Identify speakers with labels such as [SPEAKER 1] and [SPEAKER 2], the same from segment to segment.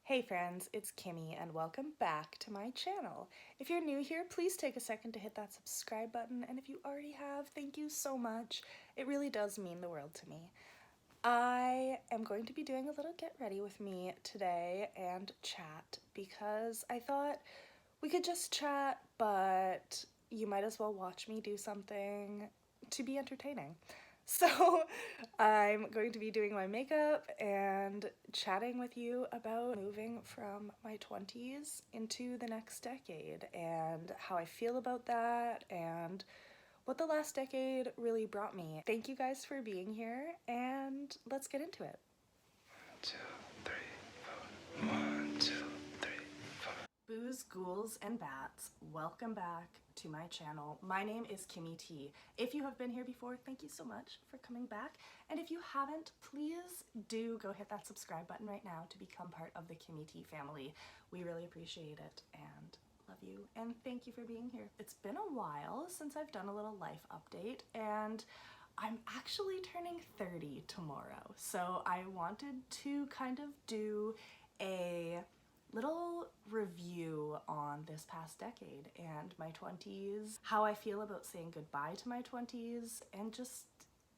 [SPEAKER 1] Hey friends, it's Kimmy and welcome back to my channel. If you're new here, please take a second to hit that subscribe button, and if you already have, thank you so much. It really does mean the world to me. I am going to be doing a little get ready with me today and chat because I thought we could just chat, but you might as well watch me do something to be entertaining. So I'm going to be doing my makeup and chatting with you about moving from my 20s into the next decade and how I feel about that and what the last decade really brought me. Thank you guys for being here and let's get into it.
[SPEAKER 2] 1, 2, 3, 4. 1, 2, 3, 4.
[SPEAKER 1] Boos, ghouls, and bats, welcome back to my channel. My name is Kimmy T. If you have been here before, thank you so much for coming back. And if you haven't, please do go hit that subscribe button right now to become part of the Kimmy T family. We really appreciate it and love you. And thank you for being here. It's been a while since I've done a little life update, and I'm actually turning 30 tomorrow. So I wanted to kind of do a little review on this past decade and my 20s, how I feel about saying goodbye to my 20s, and just,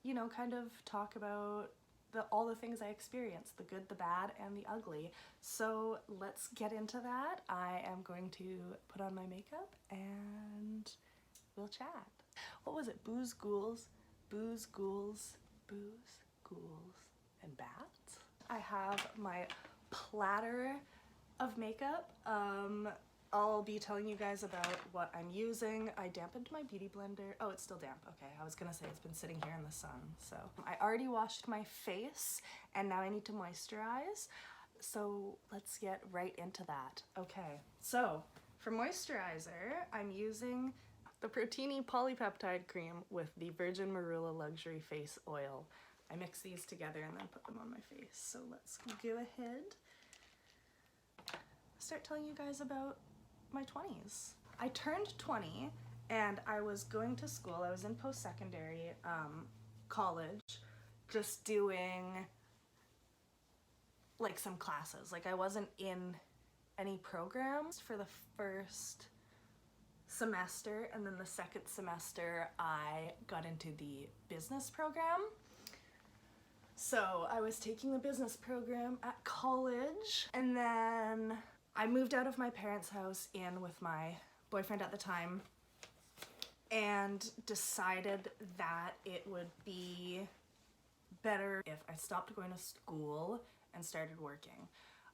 [SPEAKER 1] you know, kind of talk about all the things I experienced, the good, the bad, and the ugly. So let's get into that. I am going to put on my makeup and we'll chat. What was it? Boos, ghouls, booze, ghouls, booze, ghouls, and bats? I have my platter of makeup. I'll be telling you guys about what I'm using. I dampened my beauty blender. Oh, it's still damp. Okay, I was gonna say it's been sitting here in the sun. So I already washed my face and now I need to moisturize. So let's get right into that. Okay, so for moisturizer, I'm using the Protini Polypeptide Cream with the Virgin Marula Luxury Face Oil. I mix these together and then put them on my face. So let's go ahead. Start telling you guys about my 20s. I turned 20 and I was going to school. I was in post-secondary college, just doing like some classes. Like I wasn't in any programs for the first semester, and then the second semester I got into the business program. So I was taking the business program at college, and then I moved out of my parents' house in with my boyfriend at the time and decided that it would be better if I stopped going to school and started working.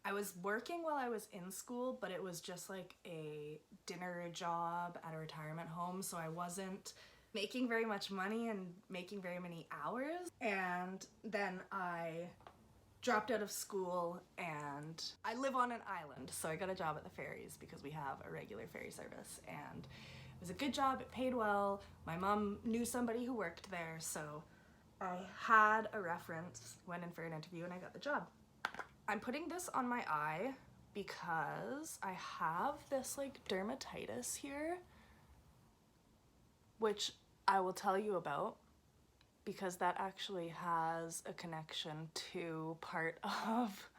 [SPEAKER 1] I was working while I was in school, but it was just like a dinner job at a retirement home, so I wasn't making very much money and making very many hours. And then I dropped out of school and I live on an island, so I got a job at the ferries because we have a regular ferry service, and it was a good job, it paid well. My mom knew somebody who worked there, so I had a reference, went in for an interview, and I got the job. I'm putting this on my eye because I have this like dermatitis here, which I will tell you about, because that actually has a connection to part of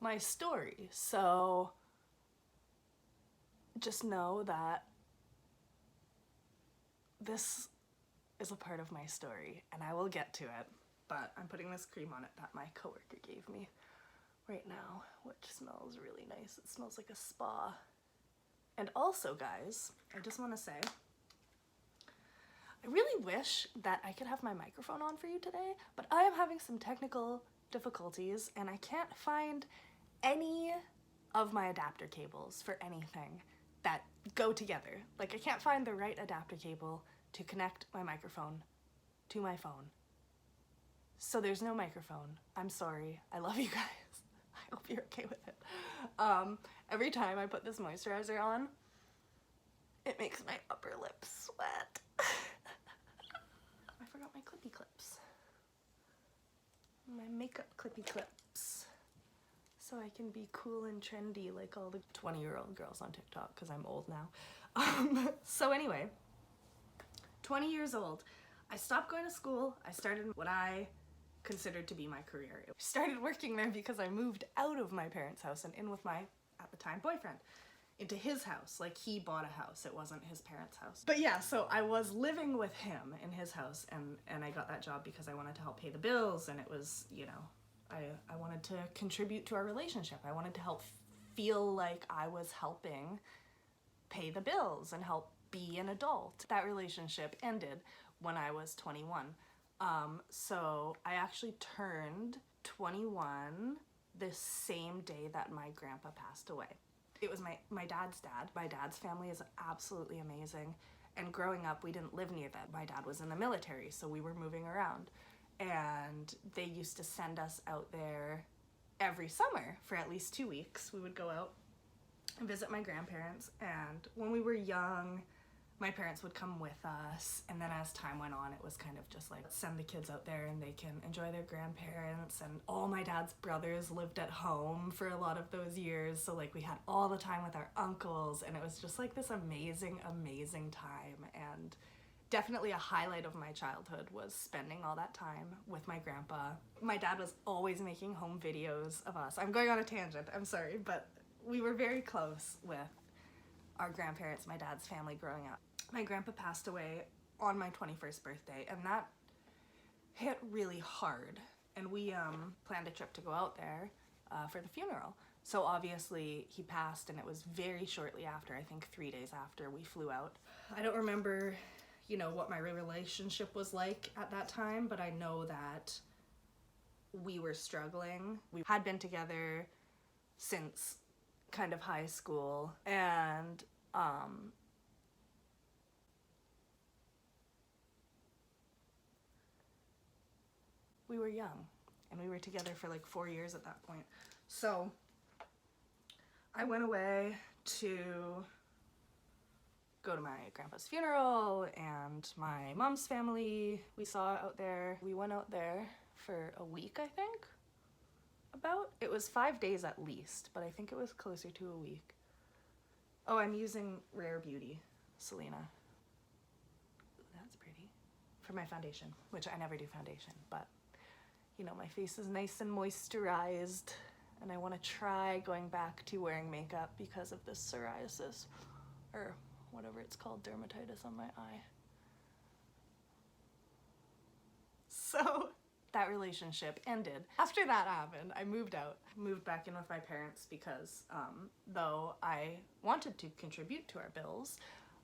[SPEAKER 1] my story. So just know that this is a part of my story and I will get to it, but I'm putting this cream on it that my coworker gave me right now, which smells really nice. It smells like a spa. And also, guys, I just want to say, I really wish that I could have my microphone on for you today, but I am having some technical difficulties and I can't find any of my adapter cables for anything that go together. Like, I can't find the right adapter cable to connect my microphone to my phone. So there's no microphone. I'm sorry. I love you guys. I hope you're okay with it. Every time I put this moisturizer on, it makes my upper lip sweat. I forgot my clippy clips. My makeup clippy clips. So I can be cool and trendy like all the 20-year-old girls on TikTok, because I'm old now. So anyway, 20 years old. I stopped going to school. I started what I considered to be my career. I started working there because I moved out of my parents' house and in with my, at the time, boyfriend into his house. Like, he bought a house, it wasn't his parents' house. But yeah, so I was living with him in his house, and I got that job because I wanted to help pay the bills, and it was, you know, I wanted to contribute to our relationship. I wanted to help feel like I was helping pay the bills and help be an adult. That relationship ended when I was 21. So I actually turned 21 the same day that my grandpa passed away. It was my dad's dad. My dad's family is absolutely amazing. And growing up, we didn't live near them. My dad was in the military, so we were moving around. And they used to send us out there every summer for at least 2 weeks. We would go out and visit my grandparents. And when we were young, my parents would come with us, and then as time went on, it was kind of just like, send the kids out there and they can enjoy their grandparents. And all my dad's brothers lived at home for a lot of those years, so like we had all the time with our uncles, and it was just like this amazing, amazing time. And definitely a highlight of my childhood was spending all that time with my grandpa. My dad was always making home videos of us. I'm going on a tangent, I'm sorry, but we were very close with our grandparents, my dad's family growing up. My grandpa passed away on my 21st birthday, and that hit really hard. And we planned a trip to go out there for the funeral. So obviously he passed, and it was very shortly after, I think 3 days after we flew out. I don't remember, you know, what my relationship was like at that time, but I know that we were struggling. We had been together since kind of high school, and we were young, and we were together for like 4 years at that point. So I went away to go to my grandpa's funeral, and my mom's family we saw out there. We went out there for a week, I think. It was 5 days at least, but I think it was closer to a week. Oh, I'm using Rare Beauty, Selena. Ooh, that's pretty. For my foundation, which I never do foundation, but you know, my face is nice and moisturized, and I want to try going back to wearing makeup because of this psoriasis, or whatever it's called, dermatitis on my eye. So that relationship ended. After that happened, I moved out, moved back in with my parents because though I wanted to contribute to our bills,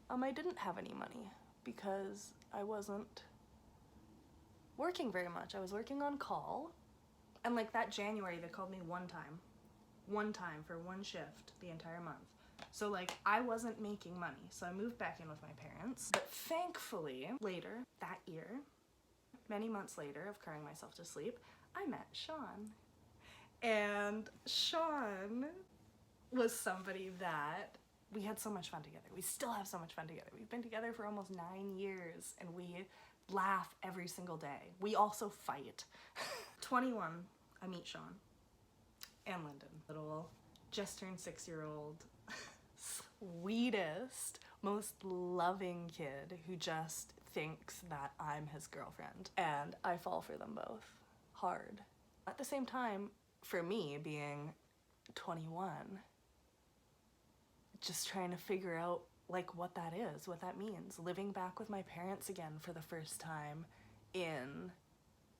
[SPEAKER 1] I didn't have any money because I wasn't working very much. I was working on call, and like that January they called me one time for one shift the entire month. So like I wasn't making money, so I moved back in with my parents. But thankfully later that year, many months later of crying myself to sleep, I met Sean. And Sean was somebody that we had so much fun together. We still have so much fun together. We've been together for almost 9 years, and we laugh every single day. We also fight. 21, I meet Sean and Lyndon, little just turned 6-year-old, sweetest, most loving kid who just thinks that I'm his girlfriend, and I fall for them both hard. At the same time, for me being 21, just trying to figure out like what that is, what that means, living back with my parents again for the first time in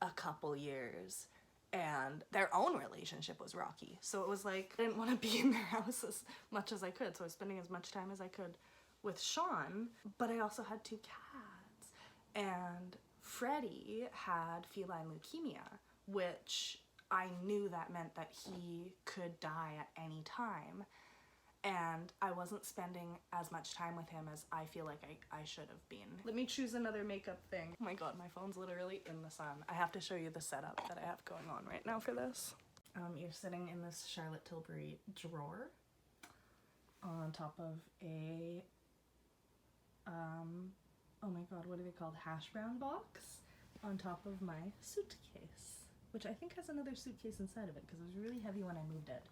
[SPEAKER 1] a couple years, and their own relationship was rocky. So it was like I didn't want to be in their house as much as I could, so I was spending as much time as I could with Sean, but I also had 2 cats, and Freddie had feline leukemia, which I knew that meant that he could die at any time, and I wasn't spending as much time with him as I feel like I should have been. Let me choose another makeup thing. Oh my god, my phone's literally in the sun. I have to show you the setup that I have going on right now for this. You're sitting in this Charlotte Tilbury drawer on top of a, oh my god, what are they called? Hash brown box on top of my suitcase, which I think has another suitcase inside of it because it was really heavy when I moved it.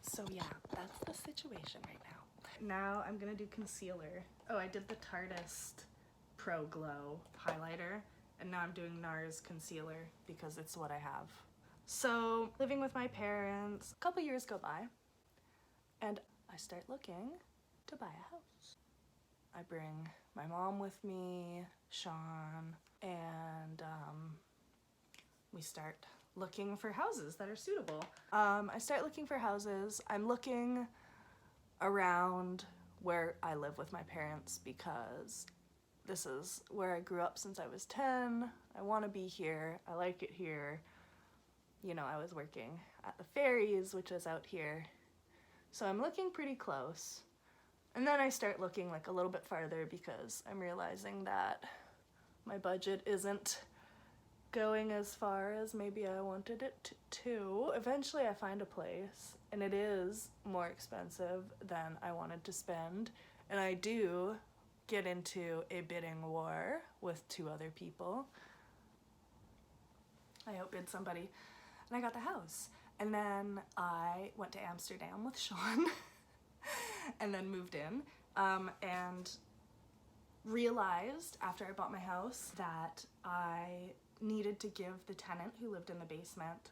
[SPEAKER 1] So yeah, that's the situation right now. Now I'm gonna do concealer. Oh, I did the Tarteist Pro Glow highlighter, And now I'm doing NARS concealer because it's what I have. So, living with my parents, a couple years go by, and I start looking to buy a house. I bring my mom with me, Sean, and we start looking for houses that are suitable. I start looking for houses. I'm looking around where I live with my parents because this is where I grew up since I was 10. I want to be here. I like it here. You know, I was working at the ferries, which is out here. So I'm looking pretty close. And then I start looking like a little bit farther because I'm realizing that my budget isn't going as far as maybe I wanted it to. Eventually I find a place, and it is more expensive than I wanted to spend. And I do get into a bidding war with 2 other people. I outbid somebody, and I got the house. And then I went to Amsterdam with Sean and then moved in, and realized after I bought my house that I needed to give the tenant who lived in the basement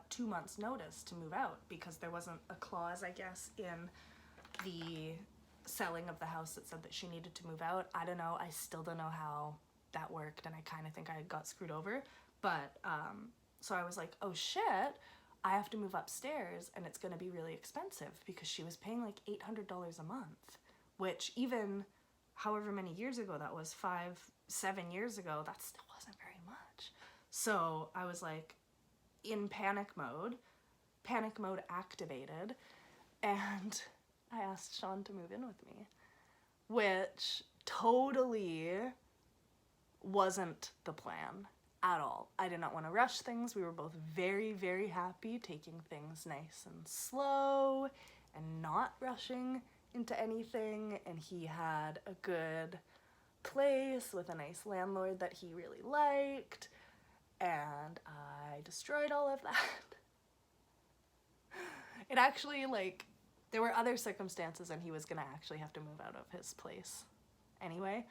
[SPEAKER 1] 2 months notice to move out because there wasn't a clause, I guess, in the selling of the house that said that she needed to move out. I don't know. I still don't know how that worked, and I kind of think I got screwed over. But so I was like, oh shit, I have to move upstairs, and it's going to be really expensive because she was paying like $800 a month, which even however many years ago that was, 5-7 years ago, that still wasn't very much. So I was like in panic mode activated, and I asked Sean to move in with me, which totally wasn't the plan at all. I did not want to rush things. We were both very, very happy taking things nice and slow and not rushing into anything, and he had a good place with a nice landlord that he really liked, and I destroyed all of that. It actually, like, there were other circumstances and he was gonna actually have to move out of his place anyway,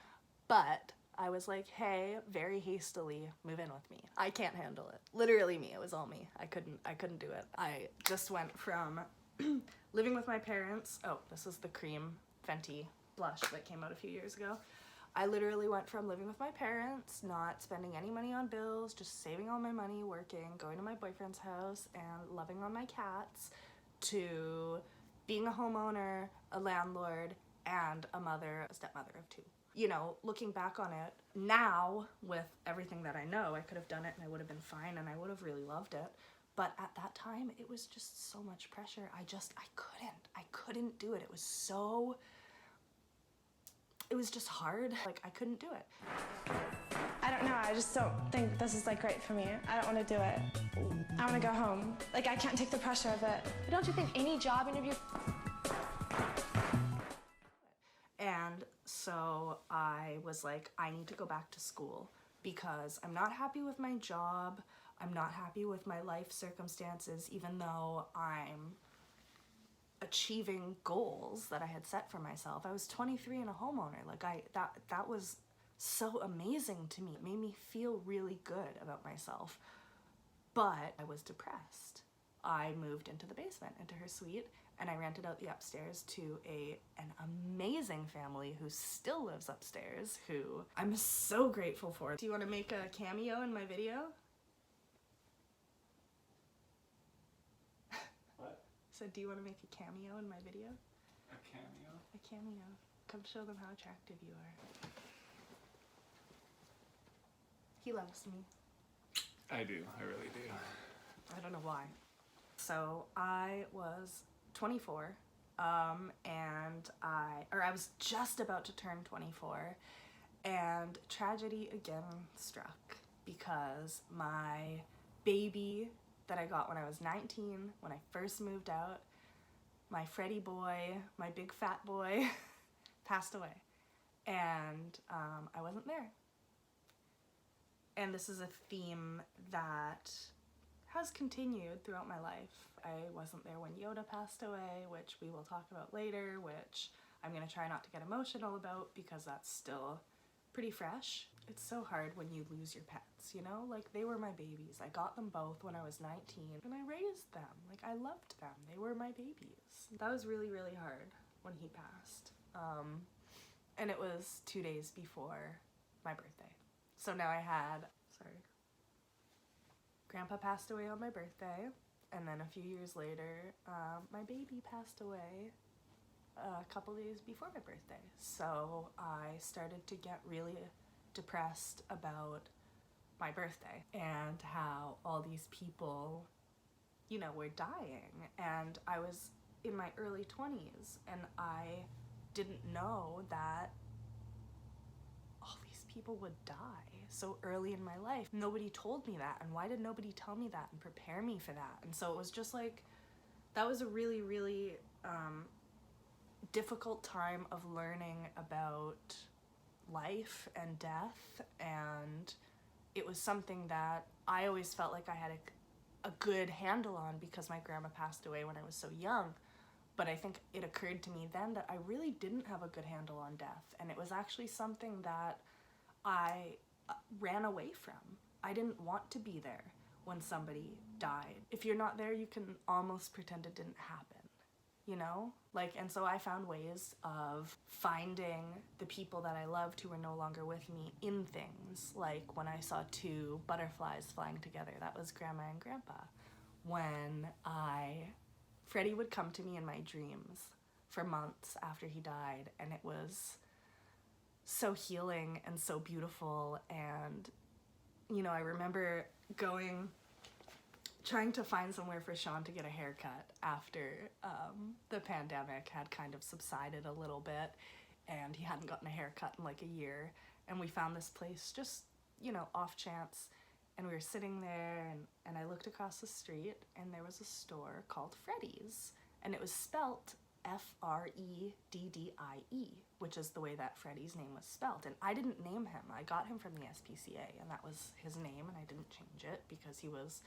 [SPEAKER 1] but I was like, hey, very hastily, move in with me. I can't handle it. Literally me, it was all me. I couldn't do it. I just went from living with my parents. Oh, this is the cream Fenty blush that came out a few years ago. I literally went from living with my parents, not spending any money on bills, just saving all my money, working, going to my boyfriend's house, and loving on my cats, to being a homeowner, a landlord, and a mother, a stepmother of 2. You know, looking back on it, now, with everything that I know, I could have done it and I would have been fine and I would have really loved it. But at that time, it was just so much pressure. I couldn't do it. It was just hard. Like, I couldn't do it.
[SPEAKER 3] I don't know, I just don't think this is like right for me. I don't want to do it. I want to go home. Like, I can't take the pressure of it. But don't you think any job interview...
[SPEAKER 1] And so I was like, I need to go back to school because I'm not happy with my job. I'm not happy with my life circumstances, even though I'm achieving goals that I had set for myself. I was 23 and a homeowner. Like, that was so amazing to me. It made me feel really good about myself. But I was depressed. I moved into the basement, into her suite, and I rented out the upstairs to an amazing family who still lives upstairs, who I'm so grateful for. Do you want to make a cameo in my video?
[SPEAKER 2] What?
[SPEAKER 1] So do you want to make a cameo in my video?
[SPEAKER 2] A cameo?
[SPEAKER 1] A cameo. Come show them how attractive you are. He loves me.
[SPEAKER 2] I do, I really do.
[SPEAKER 1] I don't know why. So I was 24, and I was just about to turn 24, and tragedy again struck because my baby that I got when I was 19, when I first moved out, my Freddy boy, my big fat boy, passed away, and I wasn't there. And this is a theme that has continued throughout my life. I wasn't there when Yoda passed away, which we will talk about later, which I'm gonna try not to get emotional about because that's still pretty fresh. It's so hard when you lose your pets, you know? Like, they were my babies. I got them both when I was 19 and I raised them. Like, I loved them. They were my babies. That was really, really hard when he passed. And it was 2 days before my birthday. So now I had, Grandpa passed away on my birthday, and then a few years later, my baby passed away a couple days before my birthday. So I started to get really depressed about my birthday and how all these people, you know, were dying. And I was in my early 20s, and I didn't know that all these people would die so early in my life. Nobody told me that, and why did nobody tell me that and prepare me for that? And so it was just like, that was a really, really difficult time of learning about life and death, and it was something that I always felt like I had a good handle on because my grandma passed away when I was so young. But I think it occurred to me then that I really didn't have a good handle on death, and it was actually something that I ran away from. I didn't want to be there when somebody died. If you're not there, you can almost pretend it didn't happen, you know? Like, and so I found ways of finding the people that I loved who were no longer with me in things. Like when I saw two butterflies flying together, that was Grandma and Grandpa. When Freddie would come to me in my dreams for months after he died, and it was so healing and so beautiful. And, you know, I remember trying to find somewhere for Sean to get a haircut after the pandemic had kind of subsided a little bit, and he hadn't gotten a haircut in like a year. And we found this place just, you know, off chance. And we were sitting there, and I looked across the street, and there was a store called Freddy's, and it was spelt Freddie, which is the way that Freddie's name was spelt. And I didn't name him. I got him from the SPCA, and that was his name, and I didn't change it because he was,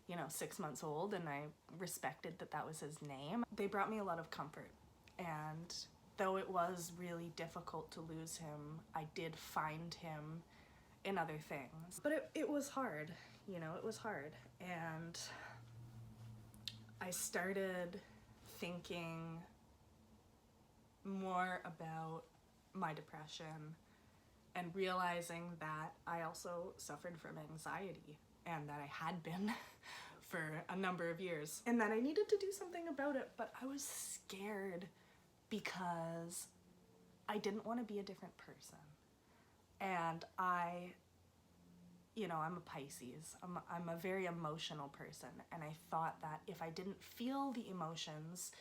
[SPEAKER 1] you know, 6 months old, and I respected that that was his name. They brought me a lot of comfort, and though it was really difficult to lose him, I did find him in other things. But it was hard, you know, it was hard. And I started thinking more about my depression and realizing that I also suffered from anxiety, and that I had been for a number of years, and that I needed to do something about it. But I was scared because I didn't want to be a different person. And I'm a Pisces. I'm a very emotional person, and I thought that if I didn't feel the emotions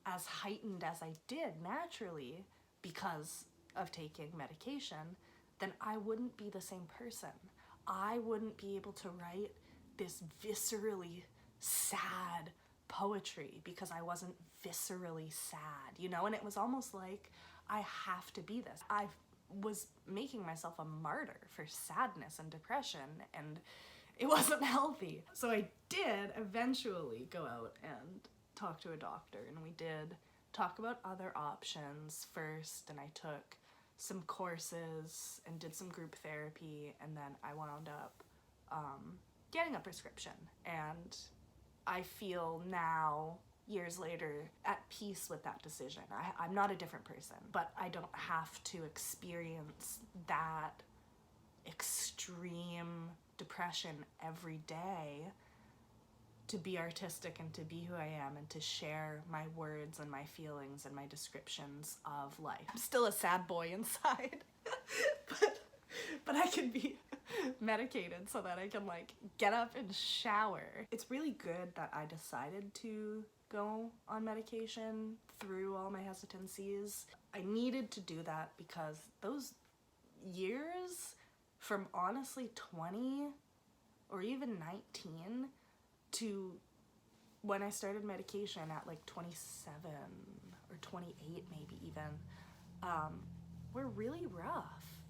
[SPEAKER 1] as heightened as I did naturally because of taking medication, then I wouldn't be the same person. I wouldn't be able to write this viscerally sad poetry because I wasn't viscerally sad, you know? And it was almost like, I have to be this. I was making myself a martyr for sadness and depression, and it wasn't healthy. So I did eventually go out and talk to a doctor, and we did talk about other options first, and I took some courses and did some group therapy, and then I wound up getting a prescription. And I feel now, years later, at peace with that decision. I'm not a different person, but I don't have to experience that extreme depression every day to be artistic and to be who I am and to share my words and my feelings and my descriptions of life. I'm still a sad boy inside, but I can be medicated so that I can like get up and shower. It's really good that I decided to go on medication through all my hesitancies. I needed to do that because those years from honestly 20 or even 19 to when I started medication at like 27 or 28 maybe even, were really rough.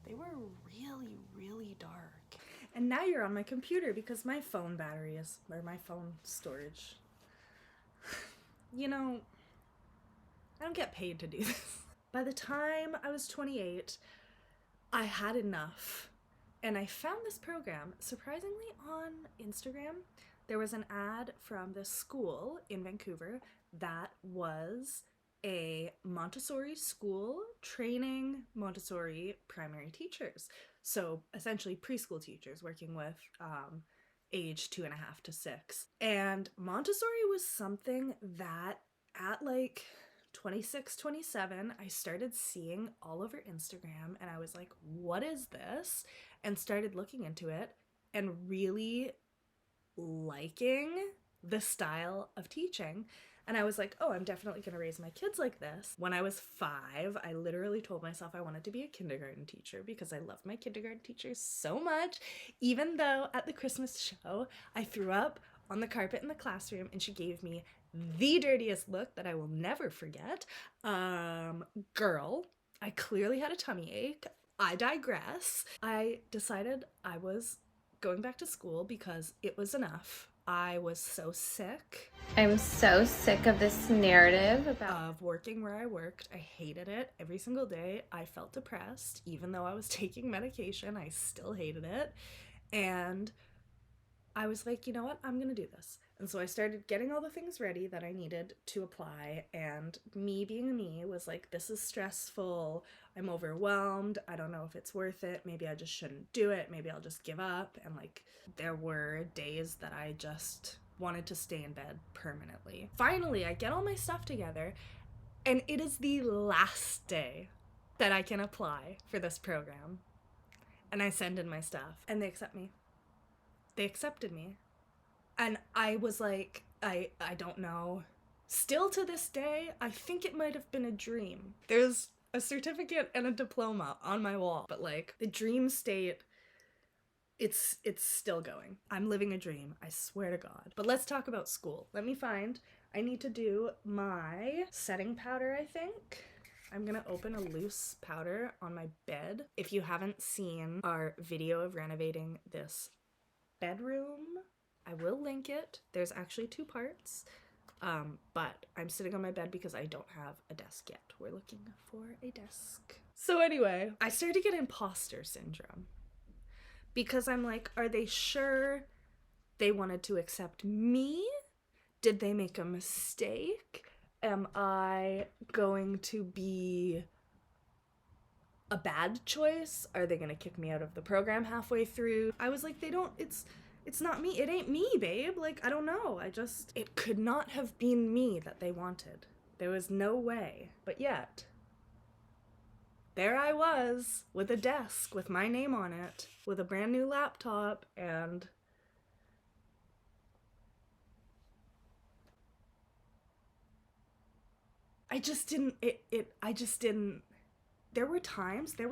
[SPEAKER 1] They were really, really dark. And now you're on my computer because my phone battery is, or my phone storage. You know, I don't get paid to do this. By the time I was 28, I had enough. And I found this program, surprisingly, on Instagram. There was an ad from this school in Vancouver that was a Montessori school training Montessori primary teachers. So essentially preschool teachers working with age 2.5 to 6. And Montessori was something that at like 26, 27, I started seeing all over Instagram, and I was like, what is this? And started looking into it and really liking the style of teaching. And I was like, oh, I'm definitely going to raise my kids like this. When I was 5, I literally told myself I wanted to be a kindergarten teacher because I loved my kindergarten teachers so much, even though at the Christmas show, I threw up on the carpet in the classroom and she gave me the dirtiest look that I will never forget. Girl, I clearly had a tummy ache. I digress. I decided I was going back to school because it was enough. I was so sick
[SPEAKER 4] I'm so sick of this narrative
[SPEAKER 1] of working where I worked. I hated it every single day. I felt depressed. Even though I was taking medication, I still hated it. And I was like, you know what? I'm going to do this. And so I started getting all the things ready that I needed to apply. And me being me was like, this is stressful. I'm overwhelmed. I don't know if it's worth it. Maybe I just shouldn't do it. Maybe I'll just give up. And like, there were days that I just wanted to stay in bed permanently. Finally, I get all my stuff together, and it is the last day that I can apply for this program. And I send in my stuff, and they accept me. They accepted me. And I was like, I don't know. Still to this day, I think it might have been a dream. There's a certificate and a diploma on my wall, but like the dream state, it's still going. I'm living a dream, I swear to God. But let's talk about school. I need to do my setting powder, I think. I'm gonna open a loose powder on my bed. If you haven't seen our video of renovating this bedroom, I will link it. There's actually 2 parts, but I'm sitting on my bed because I don't have a desk yet. We're looking for a desk. So anyway, I started to get imposter syndrome because I'm like, are they sure they wanted to accept me? Did they make a mistake? Am I going to be a bad choice? Are they gonna kick me out of the program halfway through? I was like, it's not me. It ain't me, babe. Like, I don't know. It could not have been me that they wanted. There was no way. But yet, there I was with a desk with my name on it, with a brand new laptop, and I just didn't, there were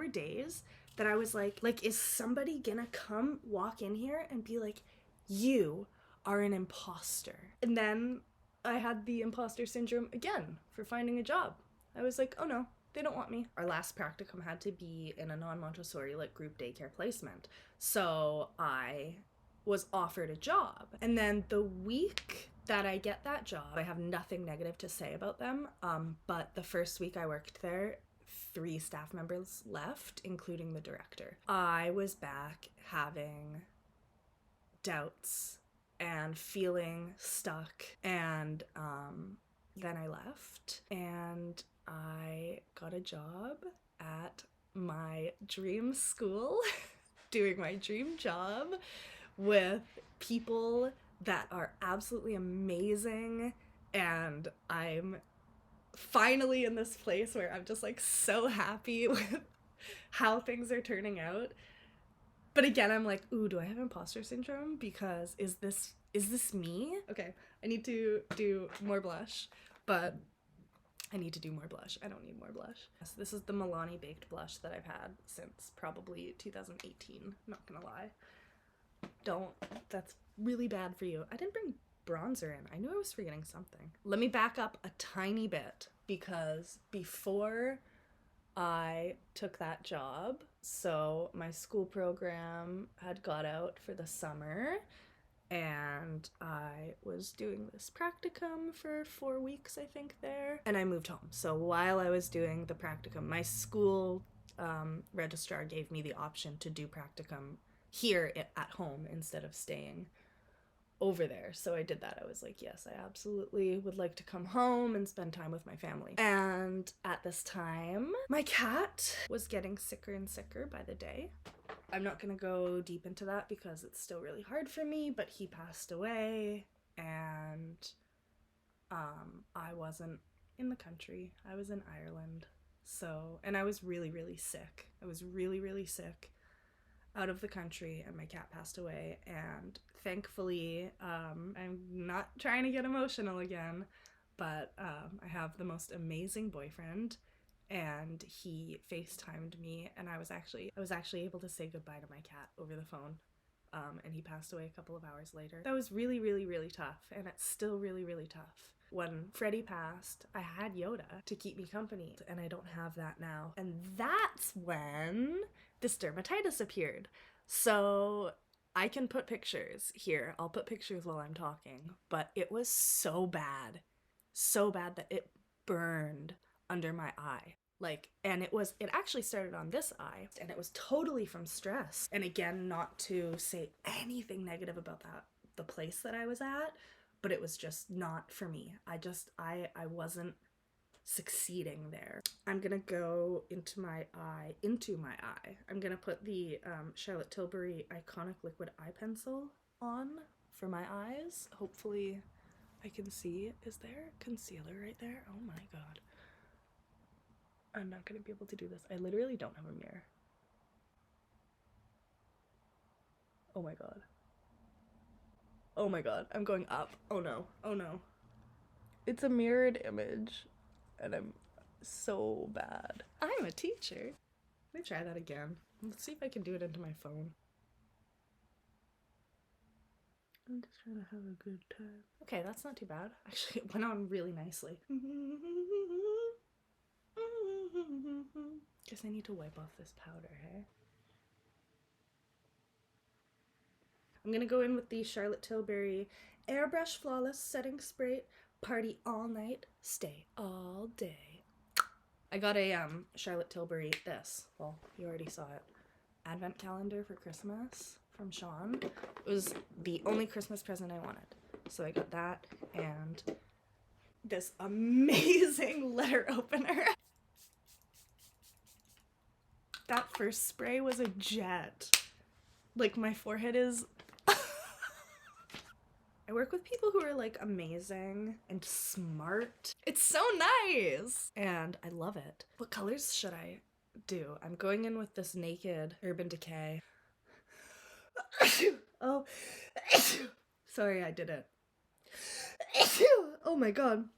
[SPEAKER 1] days that I was like, is somebody gonna come walk in here and be like, you are an imposter? And then I had the imposter syndrome again for finding a job. I was like, oh no, they don't want me. Our last practicum had to be in a non-Montessori like group daycare placement. So I was offered a job. And then the week that I get that job, I have nothing negative to say about them. But the first week I worked there, 3 staff members left, including the director. I was back having doubts and feeling stuck, and then I left and I got a job at my dream school doing my dream job with people that are absolutely amazing, and I'm finally in this place where I'm just like so happy with how things are turning out. But again, I'm like, ooh, do I have imposter syndrome? Because is this me? Okay, I need to do more blush, but I need to do more blush. I don't need more blush. So this is the Milani baked blush that I've had since probably 2018, not gonna lie. That's really bad for you. I didn't bring bronzer in. I knew I was forgetting something. Let me back up a tiny bit, because before I took that job, so my school program had got out for the summer, and I was doing this practicum for 4 weeks, I think, there, and I moved home. So while I was doing the practicum, my school registrar gave me the option to do practicum here at home instead of staying over there. So I did that. I was like, yes, I absolutely would like to come home and spend time with my family. And at this time, my cat was getting sicker and sicker by the day. I'm not gonna go deep into that because it's still really hard for me, but he passed away, and I wasn't in the country. I was in Ireland. So, and I was really, really sick. I was really, really sick out of the country, and my cat passed away. And thankfully, I'm not trying to get emotional again, but I have the most amazing boyfriend, and he FaceTimed me, and I was actually able to say goodbye to my cat over the phone. And he passed away a couple of hours later. That was really, really, really tough, and it's still really, really tough. When Freddie passed, I had Yoda to keep me company, and I don't have that now. And that's when this dermatitis appeared. So I can put pictures here. I'll put pictures while I'm talking, but it was so bad that it burned under my eye. And it actually started on this eye, and it was totally from stress. And again, not to say anything negative about the place that I was at, but it was just not for me. I wasn't succeeding there. I'm gonna go into my eye. I'm gonna put the Charlotte Tilbury Iconic Liquid Eye Pencil on for my eyes. Hopefully I can see. Is there concealer right there? Oh my god. I'm not gonna be able to do this. I literally don't have a mirror. Oh my god. Oh my god, I'm going up. Oh no, oh no. It's a mirrored image, and I'm so bad. I'm a teacher. Let me try that again. Let's see if I can do it into my phone. I'm just trying to have a good time. Okay, that's not too bad. Actually, it went on really nicely. Guess I need to wipe off this powder, hey? I'm gonna go in with the Charlotte Tilbury Airbrush Flawless Setting Spray. Party all night, stay all day. I got a Charlotte Tilbury, well, you already saw it, advent calendar for Christmas from Sean. It was the only Christmas present I wanted. So I got that and this amazing letter opener. That first spray was a jet. Like, my forehead is... I work with people who are, like, amazing and smart. It's so nice! And I love it. What colors should I do? I'm going in with this Naked Urban Decay. Oh. Sorry, I did it. Oh my god.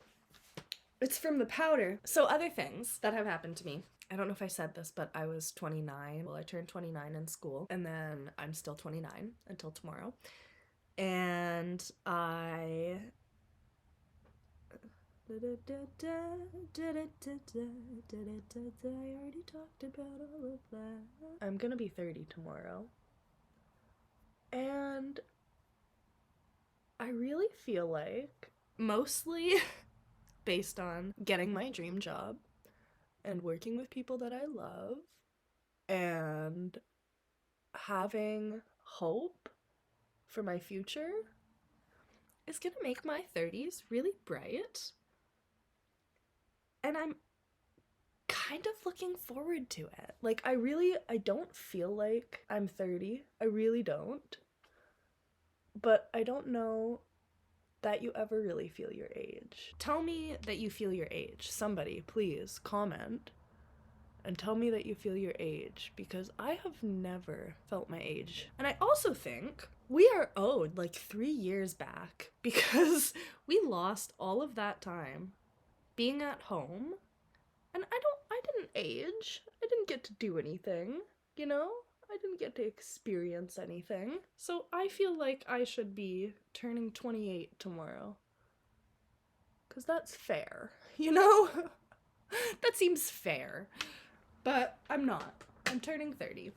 [SPEAKER 1] It's from the powder. So other things that have happened to me. I don't know if I said this, but I was 29. Well, I turned 29 in school, and then I'm still 29 until tomorrow. And I already talked about all of that. I'm gonna be 30 tomorrow. And I really feel like, mostly based on getting my dream job and working with people that I love and having hope for my future, is gonna make my 30s really bright. And I'm kind of looking forward to it. Like, I don't feel like I'm 30. I really don't. But I don't know that you ever really feel your age. Tell me that you feel your age. Somebody, please comment and tell me that you feel your age, because I have never felt my age. And I also think we are owed like 3 years back, because we lost all of that time being at home, and I didn't age. I didn't get to do anything, you know? I didn't get to experience anything. So I feel like I should be turning 28 tomorrow. 'Cause that's fair, you know? That seems fair. But I'm not. I'm turning 30.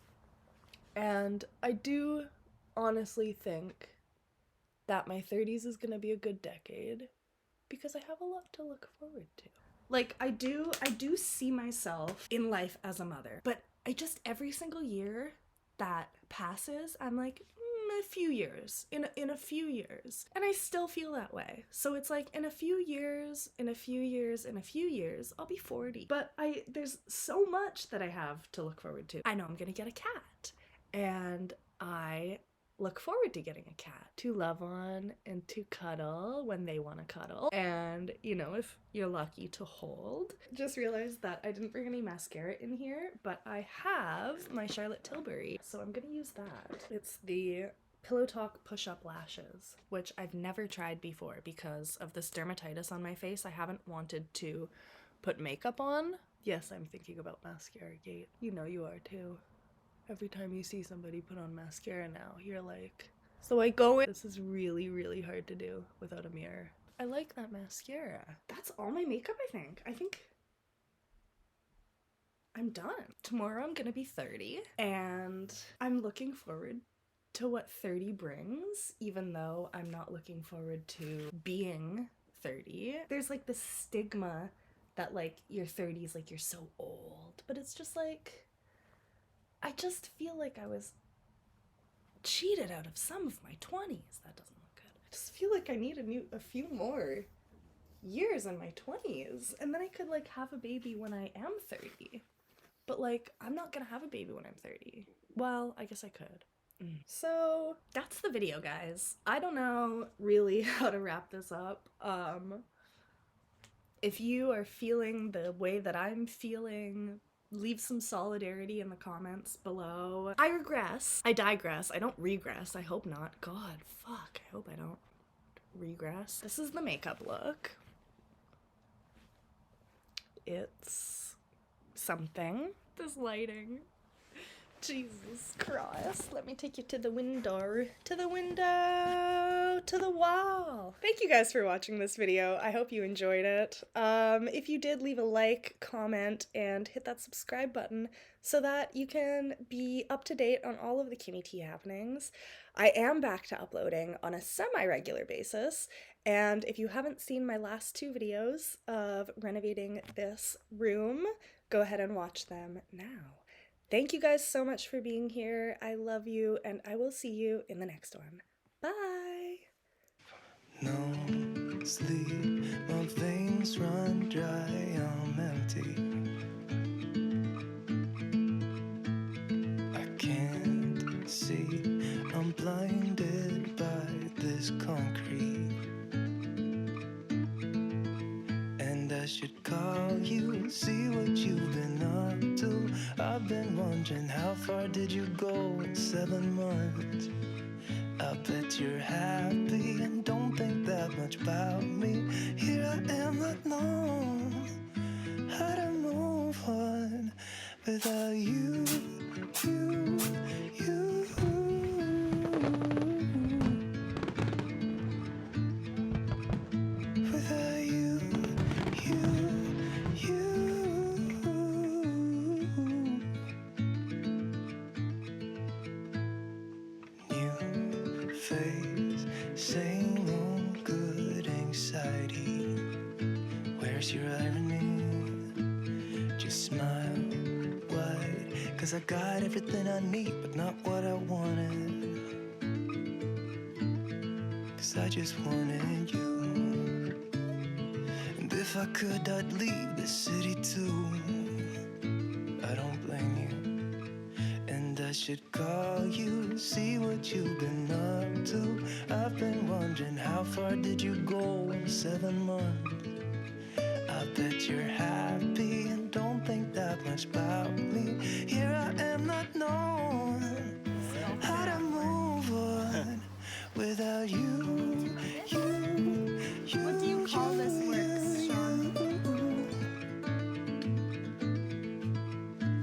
[SPEAKER 1] And I do honestly think that my 30s is gonna be a good decade, because I have a lot to look forward to. Like, I do see myself in life as a mother, but I just, every single year that passes, I'm like, a few years, in a few years, and I still feel that way. So it's like, in a few years, I'll be 40. But there's so much that I have to look forward to. I know I'm gonna get a cat, and I look forward to getting a cat to love on and to cuddle when they want to cuddle, and, you know, if you're lucky, to hold. Just realized that I didn't bring any mascara in here, but I have my Charlotte Tilbury, so I'm gonna use that. It's the Pillow Talk Push-Up Lashes, which I've never tried before because of this dermatitis on my face. I haven't wanted to put makeup on. Yes, I'm thinking about mascara gate. You know you are too. Every time you see somebody put on mascara now, you're like, so I go in. This is really, really hard to do without a mirror. I like that mascara. That's all my makeup, I think. I think I'm done. Tomorrow I'm gonna be 30, and I'm looking forward to what 30 brings, even though I'm not looking forward to being 30. There's like this stigma that like your 30s, like you're so old, but it's just like, I just feel like I was cheated out of some of my 20s. That doesn't look good. I just feel like I need a few more years in my 20s, and then I could like have a baby when I am 30. But like, I'm not gonna have a baby when I'm 30. Well, I guess I could. So that's the video, guys. I don't know really how to wrap this up. If you are feeling the way that I'm feeling, leave some solidarity in the comments below. I digress. I don't regress. I hope not. God, fuck. I hope I don't regress. This is the makeup look. It's something. This lighting. Jesus Christ. Let me take you to the window. To the window. To the wall. Thank you guys for watching this video. I hope you enjoyed it. If you did, leave a like, comment, and hit that subscribe button so that you can be up to date on all of the Kimmy T happenings. I am back to uploading on a semi-regular basis, and if you haven't seen my last 2 videos of renovating this room, go ahead and watch them now. Thank you guys so much for being here. I love you, and I will see you in the next one. Bye!
[SPEAKER 2] No sleep, my veins run dry, I'm empty. I can't see, I'm blinded by this concrete. And I should call you, see what you've been up to. I've been wondering, how far did you go in 7 months? I bet you're happy and don't think that much about me. Here I am, not knowing how to move on without you, you, you. Without you, you, you. New face, same old good anxiety. Where's your irony? Just smile wide, 'cause I got everything I need, but not what I wanted. 'Cause I just wanted you. And if I could, I'd leave the city too. I don't blame you. And I should call you, see what you've been up to. I've been wondering, how far did you go in 7 months? I bet you're happy and don't think that much about me. Here I am, not knowing how to move on without you, you, you.
[SPEAKER 3] What do you call this work, Sean?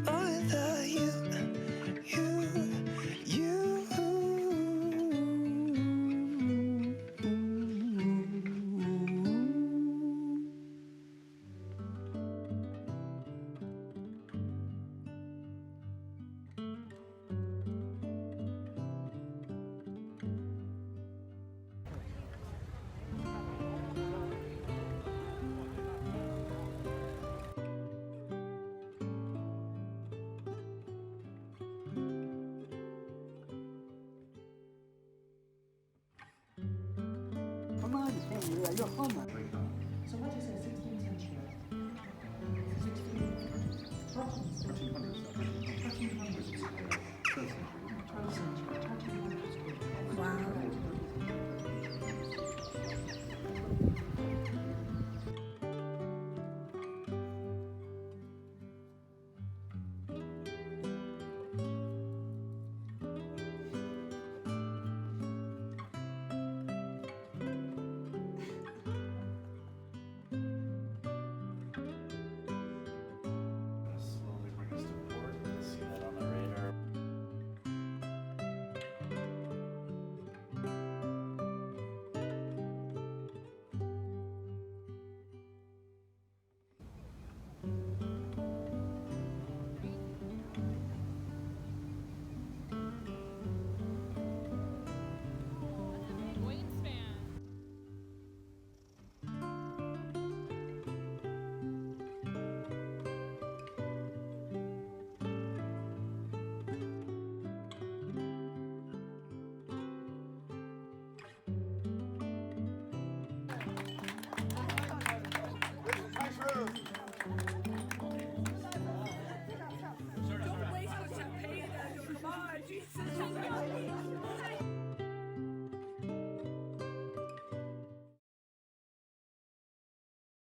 [SPEAKER 2] Oh, without you, you, you.
[SPEAKER 1] So what do you say, 16th century? 12th century. Wow.
[SPEAKER 5] Slowly bring us to port. You can see that on the radar.
[SPEAKER 6] Don't waste the champagne, Daniel. Come on, Jesus.